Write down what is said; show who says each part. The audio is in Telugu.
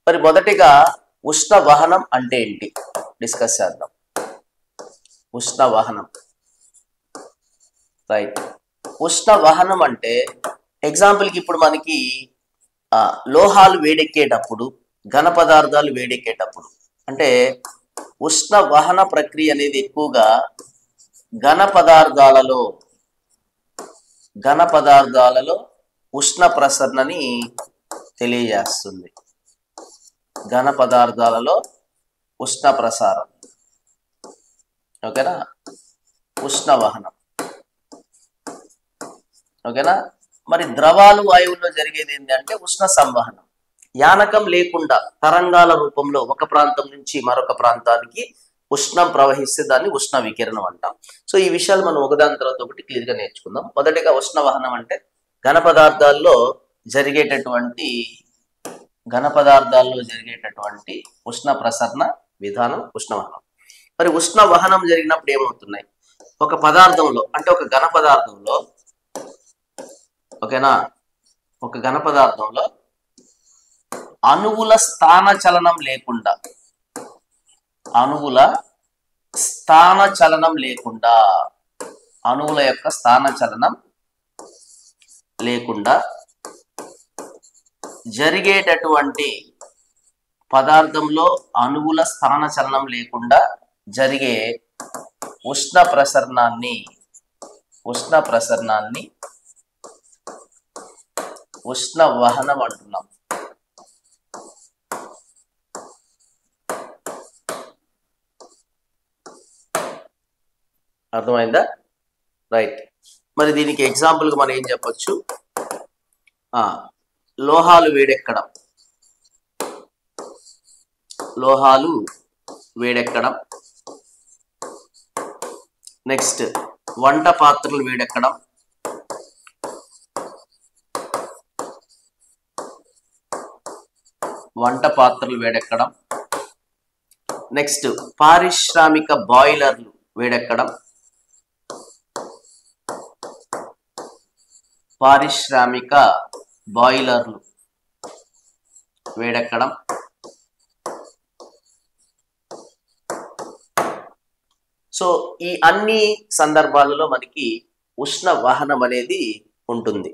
Speaker 1: మరి మొదటిగా ఉష్ణ వహనం అంటే ఏంటి డిస్కస్ చేద్దాం. ఉష్ణ వహనం, రైట్. ఉష్ణ వహనం అంటే ఎగ్జాంపుల్కి ఇప్పుడు మనకి లోహాలు వేడెక్కేటప్పుడు, ఘన పదార్థాలు వేడెక్కేటప్పుడు అంటే ఉష్ణ వహన ప్రక్రియ అనేది ఎక్కువగా ఘన పదార్థాలలో ఉష్ణ ప్రసరణని తెలియజేస్తుంది. ఘన పదార్థాలలో ఉష్ణ ప్రసారం, ఓకేనా, ఉష్ణ వహనం, ఓకేనా. మరి ద్రవాలు వాయువుల్లో జరిగేది ఏంటంటే ఉష్ణ సంవహనం. యానకం లేకుండా తరంగాల రూపంలో ఒక ప్రాంతం నుంచి మరొక ప్రాంతానికి ఉష్ణం ప్రవహిస్తే దాన్ని ఉష్ణ వికిరణం అంటాం. సో ఈ విషయాలు మనం ఒకదాని తర్వాత ఒకటి క్లియర్గా నేర్చుకుందాం. మొదటిగా ఉష్ణ వహనం అంటే ఘన పదార్థాల్లో జరిగేటటువంటి ఉష్ణ ప్రసరణ విధానం ఉష్ణ వహనం. మరి ఉష్ణ వహనం జరిగినప్పుడు ఏమవుతున్నాయి, ఒక పదార్థంలో అంటే ఒక ఘన పదార్థంలో, ఓకేనా, ఒక ఘన పదార్థంలో అణువుల స్థాన చలనం లేకుండా, అణువుల యొక్క స్థాన చలనం లేకుండా జరిగేటటువంటి పదార్థంలో అణువుల స్థాన చలనం లేకుండా జరిగే ఉష్ణ ప్రసరణాన్ని ఉష్ణ వహనం అంటున్నాం. అర్థమైందా? రైట్. మరి దీనికి ఎగ్జాంపుల్గా మనం ఏం చెప్పొచ్చు, లోహాలు వేడెక్కడం, నెక్స్ట్ వంట పాత్రలు వేడెక్కడం, నెక్స్ట్ పారిశ్రామిక బాయిలర్లు వేడెక్కడం, సో ఈ అన్ని సందర్భాలలో మనకి ఉష్ణ వహనం అనేది ఉంటుంది.